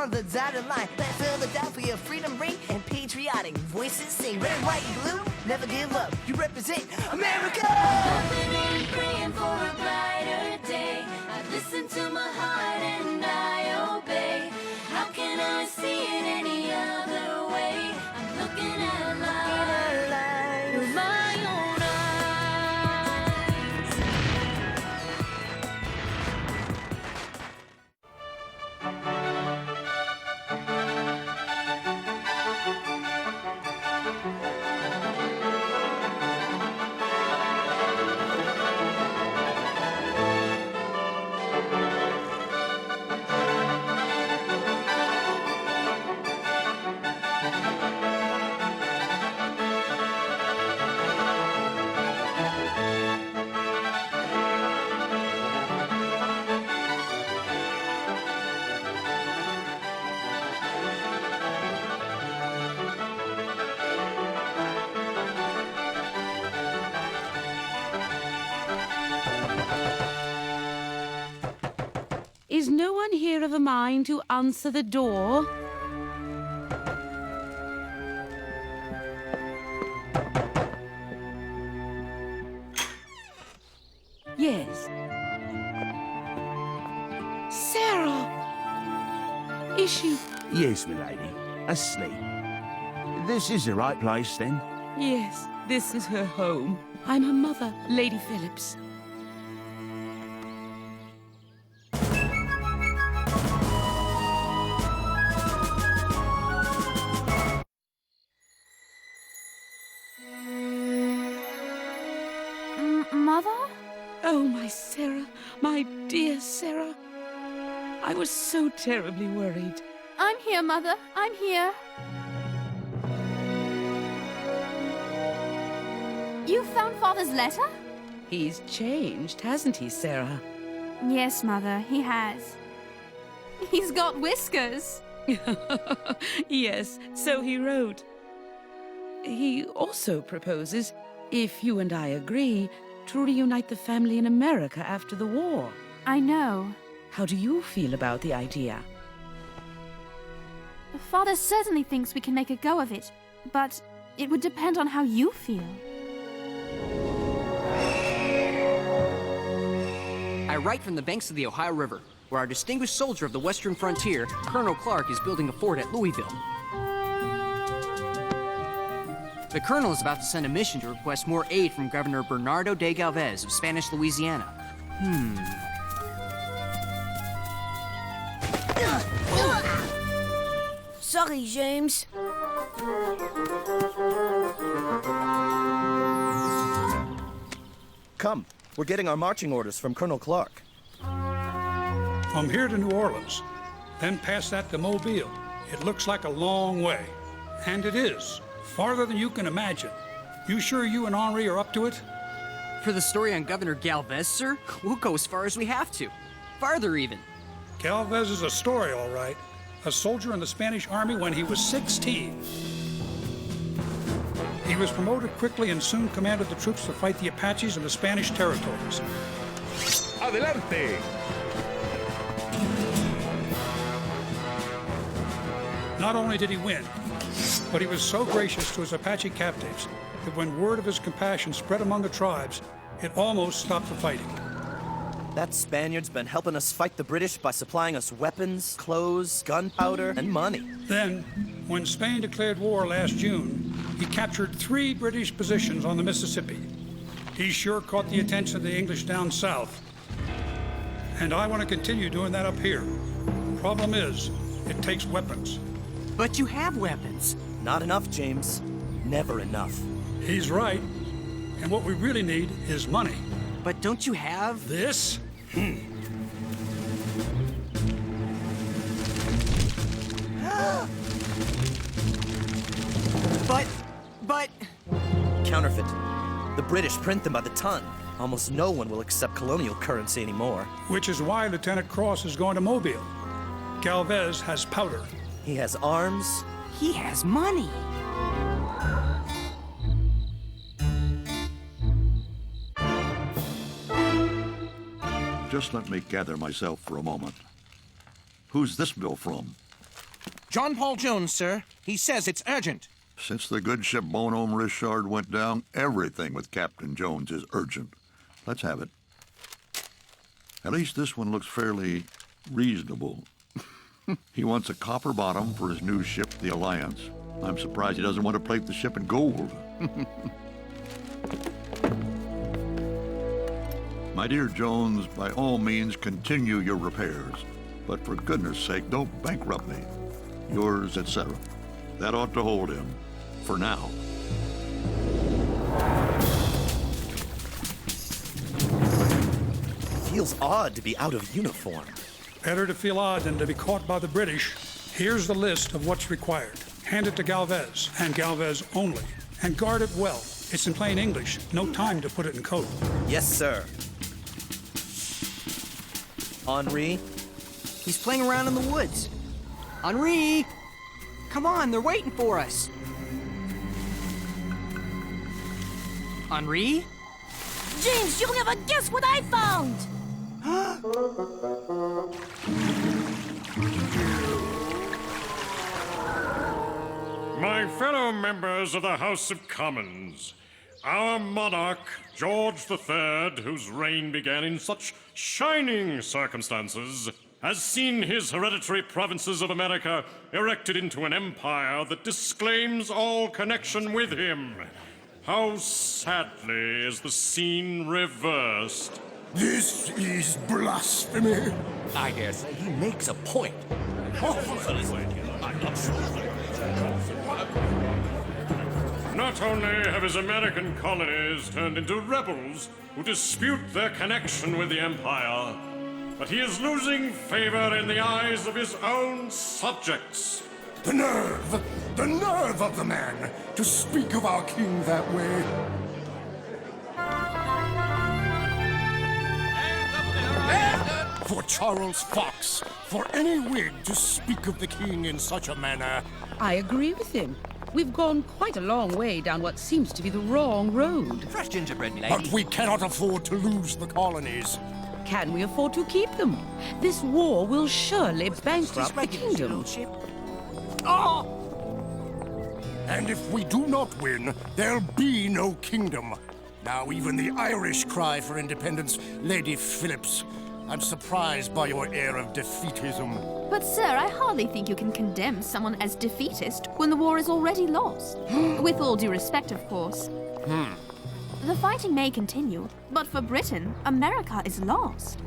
on the dotted line. Let's fill the dot for your freedom ring and patriotic voices sing. Red, white, and blue, never give up. You represent America. Hoping and praying for a brighter day. I listen to my heart and I obey. How can I see it any other way? I'm looking at life with my own eyes. Is no one here of a mind to answer the door? Yes. Sarah! Is she? Yes, milady. Asleep. This is the right place, then? Yes, this is her home. I'm her mother, Lady Phillips. Mother? Oh, my Sarah, my dear Sarah. I was so terribly worried. I'm here, Mother. I'm here. You found Father's letter? He's changed, hasn't he, Sarah? Yes, Mother, he has. He's got whiskers. Yes, so he wrote. He also proposes, if you and I agree, to reunite the family in America after the war. I know. How do you feel about the idea? Father certainly thinks we can make a go of it, but it would depend on how you feel. I write from the banks of the Ohio River, where our distinguished soldier of the western frontier, Colonel Clark, is building a fort at Louisville. The Colonel is about to send a mission to request more aid from Governor Bernardo de Galvez of Spanish Louisiana. Sorry, James. Come, we're getting our marching orders from Colonel Clark. From here to New Orleans, then past that to Mobile. It looks like a long way. And it is. Farther than you can imagine. You sure you and Henri are up to it? For the story on Governor Galvez, sir, we'll go as far as we have to. Farther, even. Galvez is a story, all right. A soldier in the Spanish army when he was 16. He was promoted quickly and soon commanded the troops to fight the Apaches in the Spanish territories. Adelante! Not only did he win, but he was so gracious to his Apache captives that when word of his compassion spread among the tribes, it almost stopped the fighting. That Spaniard's been helping us fight the British by supplying us weapons, clothes, gunpowder, and money. Then, when Spain declared war last June, he captured 3 British positions on the Mississippi. He sure caught the attention of the English down south. And I want to continue doing that up here. Problem is, it takes weapons. But you have weapons. Not enough, James. Never enough. He's right. And what we really need is money. But don't you have... This? But... Counterfeit. The British print them by the ton. Almost no one will accept colonial currency anymore. Which is why Lieutenant Cross is going to Mobile. Galvez has powder. He has arms. He has money. Just let me gather myself for a moment. Who's this bill from? John Paul Jones, sir. He says it's urgent. Since the good ship Bonhomme Richard went down, everything with Captain Jones is urgent. Let's have it. At least this one looks fairly reasonable. He wants a copper bottom for his new ship, the Alliance. I'm surprised he doesn't want to plate the ship in gold. My dear Jones, by all means, continue your repairs. But for goodness sake, don't bankrupt me. Yours, etc. That ought to hold him. For now. Feels odd to be out of uniform. Better to feel odd than to be caught by the British. Here's the list of what's required. Hand it to Galvez, and Galvez only. And guard it well. It's in plain English. No time to put it in code. Yes, sir. Henri? He's playing around in the woods. Henri! Come on, they're waiting for us. Henri? James, you'll never guess what I found! My fellow members of the House of Commons, our monarch, George III, whose reign began in such shining circumstances, has seen his hereditary provinces of America erected into an empire that disclaims all connection with him. How sadly is the scene reversed. This is blasphemy. I dare say he makes a point. Not only have his American colonies turned into rebels who dispute their connection with the empire, but he is losing favor in the eyes of his own subjects. The nerve of the man to speak of our king that way. For Charles Fox, for any Whig to speak of the king in such a manner. I agree with him. We've gone quite a long way down what seems to be the wrong road. Fresh gingerbread, milady. But we cannot afford to lose the colonies. Can we afford to keep them? This war will surely bankrupt the kingdom. And if we do not win, there'll be no kingdom. Now even the Irish cry for independence, Lady Phillips. I'm surprised by your air of defeatism. But, sir, I hardly think you can condemn someone as defeatist when the war is already lost. With all due respect, of course. The fighting may continue, but for Britain, America is lost.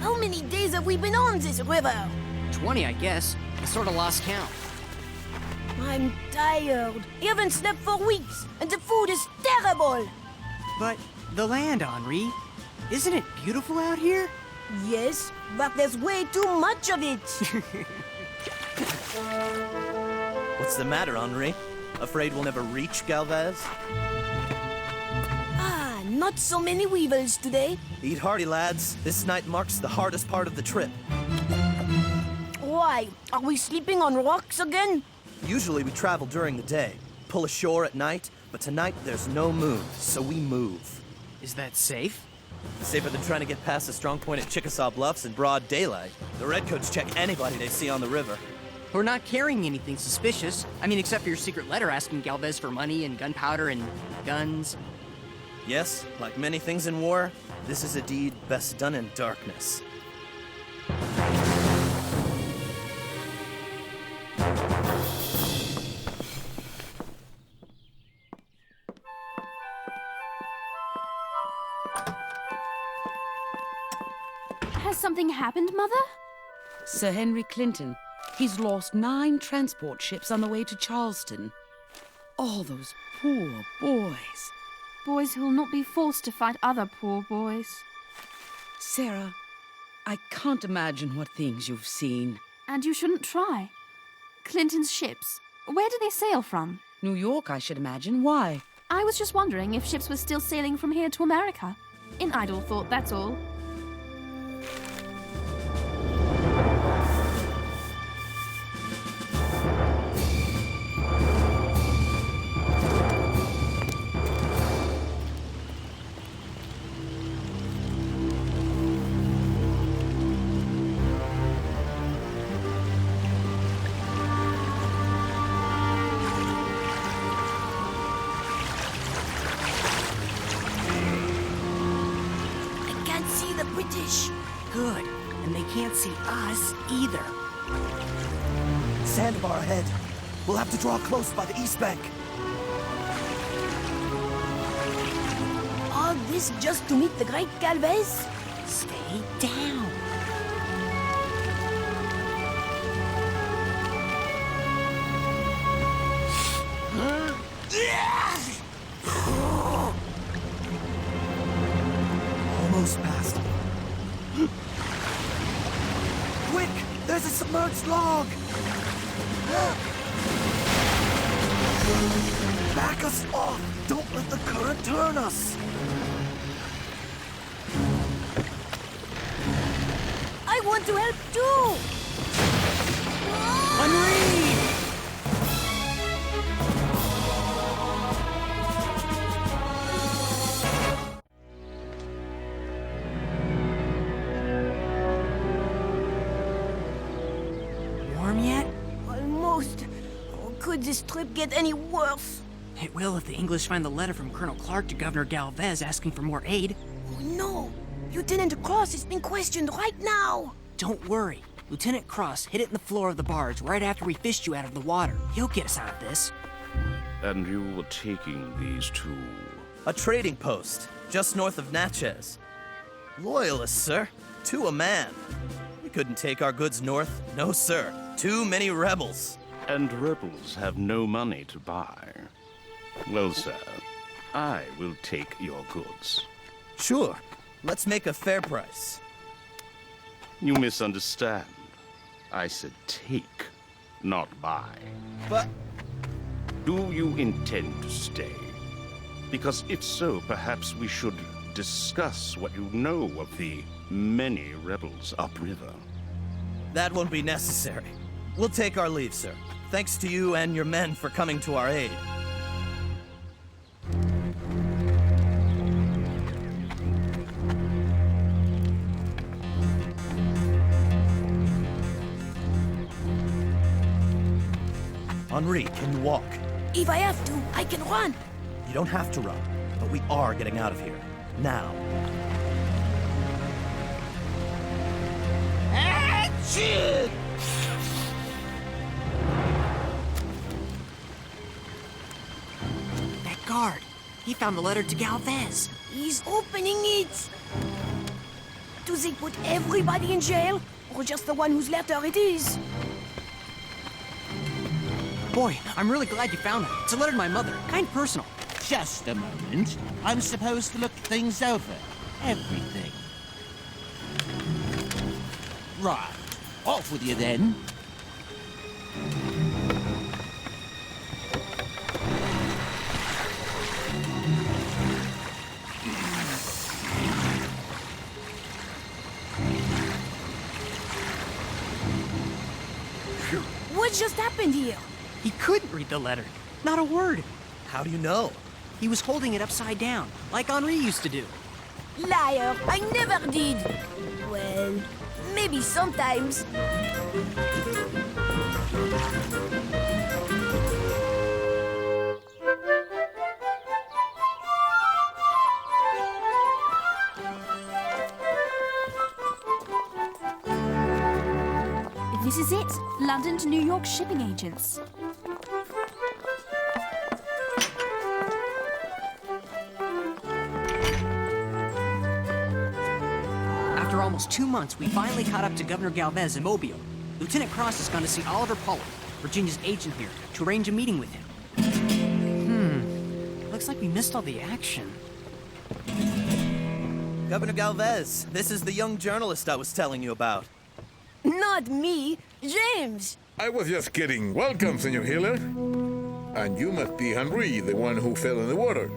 How many days have we been on this river? 20, I guess. I sort of lost count. I'm tired. I haven't slept for weeks, and the food is terrible. But the land, Henri. Isn't it beautiful out here? Yes, but there's way too much of it. What's the matter, Henri? Afraid we'll never reach Galvez? Not so many weevils today. Eat hearty, lads. This night marks the hardest part of the trip. Why? Are we sleeping on rocks again? Usually we travel during the day, pull ashore at night, but tonight there's no moon, so we move. Is that safe? Safer than trying to get past the strong point at Chickasaw Bluffs in broad daylight. The Redcoats check anybody they see on the river. We're not carrying anything suspicious. I mean, except for your secret letter asking Galvez for money and gunpowder and guns. Yes, like many things in war, this is a deed best done in darkness. Has something happened, Mother? Sir Henry Clinton. He's lost 9 transport ships on the way to Charleston. All those poor boys. Boys who'll not be forced to fight other poor boys. Sarah, I can't imagine what things you've seen. And you shouldn't try. Clinton's ships. Where do they sail from? New York, I should imagine. Why? I was just wondering if ships were still sailing from here to America. In idle thought, that's all. can't see us either. Sandbar ahead. We'll have to draw close by the east bank. All this just to meet the great Galvez? Stay down. Almost past. Quick! There's a submerged log! Back us off! Don't let the current turn us! I want to help too! Henri! Warm yet? Almost. Oh, could this trip get any worse? It will if the English find the letter from Colonel Clark to Governor Galvez asking for more aid. Oh no! Lieutenant Cross is being questioned right now! Don't worry. Lieutenant Cross hid it in the floor of the barge right after we fished you out of the water. He'll get us out of this. And you were taking these two? A trading post, just north of Natchez. Loyalists, sir. To a man. We couldn't take our goods north. No, sir. Too many rebels. And rebels have no money to buy. Well, sir, I will take your goods. Sure. Let's make a fair price. You misunderstand. I said take, not buy. But... Do you intend to stay? Because if so, perhaps we should discuss what you know of the many rebels upriver. that won't be necessary. We'll take our leave, sir. Thanks to you and your men for coming to our aid. Henri, can you walk? If I have to, I can run. You don't have to run, but we are getting out of here. Now. Achoo! That guard. He found the letter to Galvez. He's opening it. Do they put everybody in jail? Or just the one whose letter it is? Boy, I'm really glad you found it. It's a letter to my mother. Kind of personal. Just a moment. I'm supposed to look things over. Everything. Right. Off with you then. What just happened here? He couldn't read the letter. Not a word. How do you know? He was holding it upside down, like Henri used to do. Liar! I never did! Well, maybe sometimes. This is it. London to New York shipping agents. After almost 2 months, we finally caught up to Governor Galvez in Mobile. Lieutenant Cross has gone to see Oliver Pollard, Virginia's agent here, to arrange a meeting with him. Looks like we missed all the action. Governor Galvez, this is the young journalist I was telling you about. Not me, James. I was just kidding. Welcome, Senor Hiller. And you must be Henri, the one who fell in the water.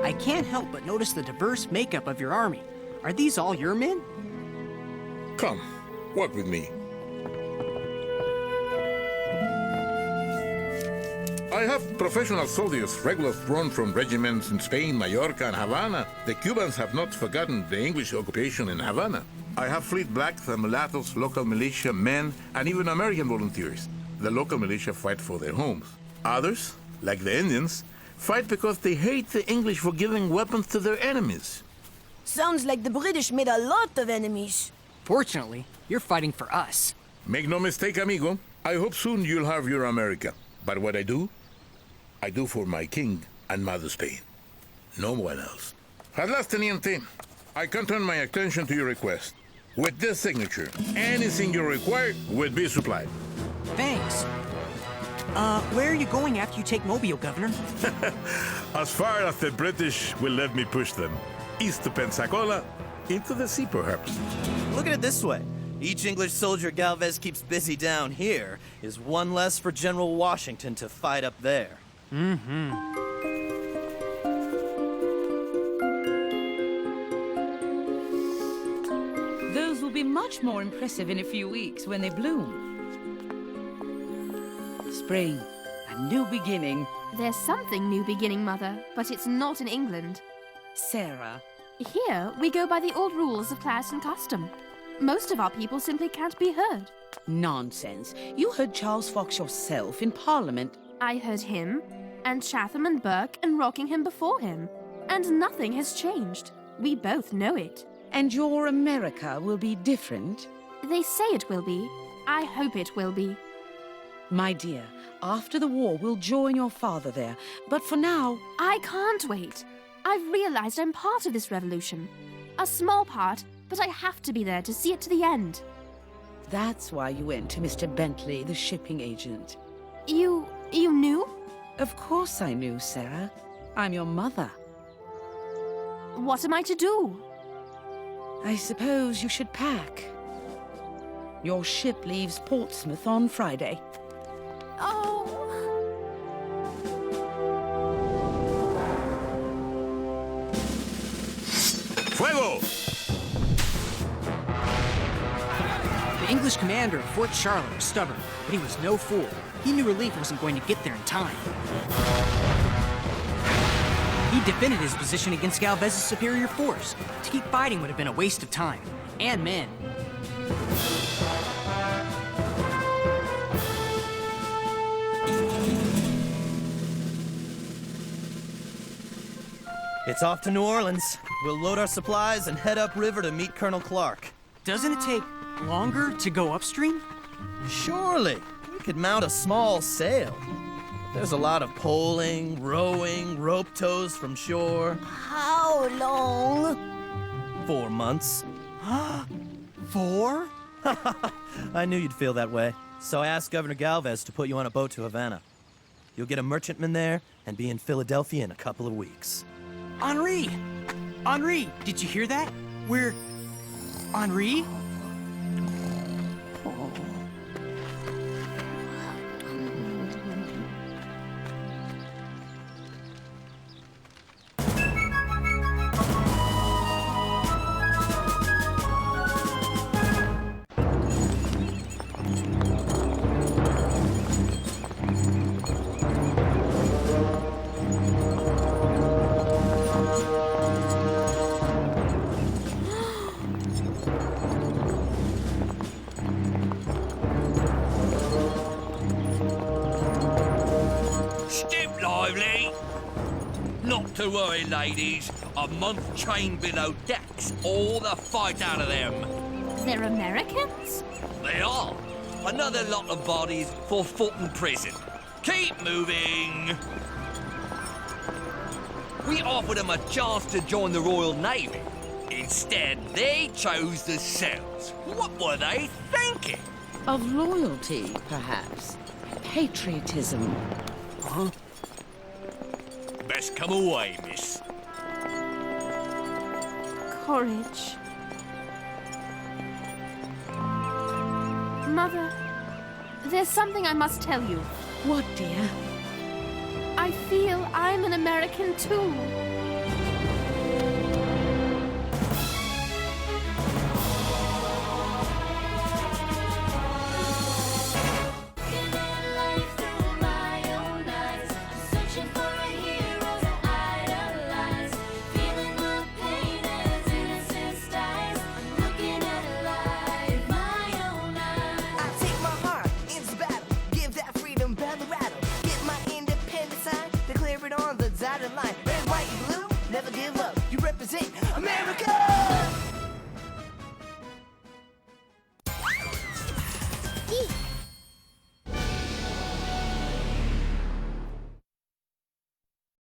I can't help but notice the diverse makeup of your army. Are these all your men? Come, walk with me. I have professional soldiers, regulars drawn from regiments in Spain, Mallorca, and Havana. The Cubans have not forgotten the English occupation in Havana. I have fleet blacks and mulattoes, local militia, men, and even American volunteers. The local militia fight for their homes. Others, like the Indians, fight because they hate the English for giving weapons to their enemies. Sounds like the British made a lot of enemies. Fortunately, you're fighting for us. Make no mistake, amigo. I hope soon you'll have your America. But what I do for my king and mother Spain. No one else. At last, Teniente, I can turn my attention to your request. With this signature, anything you require will be supplied. Thanks. Where are you going after you take Mobile, Governor? As far as the British will let me push them. East to Pensacola, into the sea, perhaps. Look at it this way. Each English soldier Galvez keeps busy down here is one less for General Washington to fight up there. Mm-hmm. Those will be much more impressive in a few weeks when they bloom. Spring, a new beginning. There's something new beginning, Mother, but it's not in England. Sarah. Here, we go by the old rules of class and custom. Most of our people simply can't be heard. Nonsense. You heard Charles Fox yourself in Parliament. I heard him, and Chatham and Burke and Rockingham before him. And nothing has changed. We both know it. And your America will be different? They say it will be. I hope it will be. My dear, after the war, we'll join your father there. But for now... I can't wait. I've realized I'm part of this revolution. A small part, but I have to be there to see it to the end. That's why you went to Mr. Bentley, the shipping agent. You knew? Of course I knew, Sarah. I'm your mother. What am I to do? I suppose you should pack. Your ship leaves Portsmouth on Friday. Oh... Fuego! The English commander of Fort Charlotte was stubborn, but he was no fool. He knew relief wasn't going to get there in time. He defended his position against Galvez's superior force. To keep fighting would have been a waste of time and men. It's off to New Orleans. We'll load our supplies and head upriver to meet Colonel Clark. Doesn't it take longer to go upstream? Surely. We could mount a small sail. There's a lot of poling, rowing, rope tows from shore. How long? 4 months. 4? I knew you'd feel that way. So I asked Governor Galvez to put you on a boat to Havana. You'll get a merchantman there and be in Philadelphia in a couple of weeks. Henri! Henri, did you hear that? We're... Henri? Not to worry, ladies. A month chained below decks, all the fight out of them. They're Americans? They are. Another lot of bodies for Fulton Prison. Keep moving. We offered them a chance to join the Royal Navy. Instead, they chose themselves. What were they thinking? Of loyalty, perhaps. Patriotism. Huh? Best come away, miss. Courage. Mother, there's something I must tell you. What, dear? I feel I'm an American too. Line. Red, white, and blue, never give up. You represent America!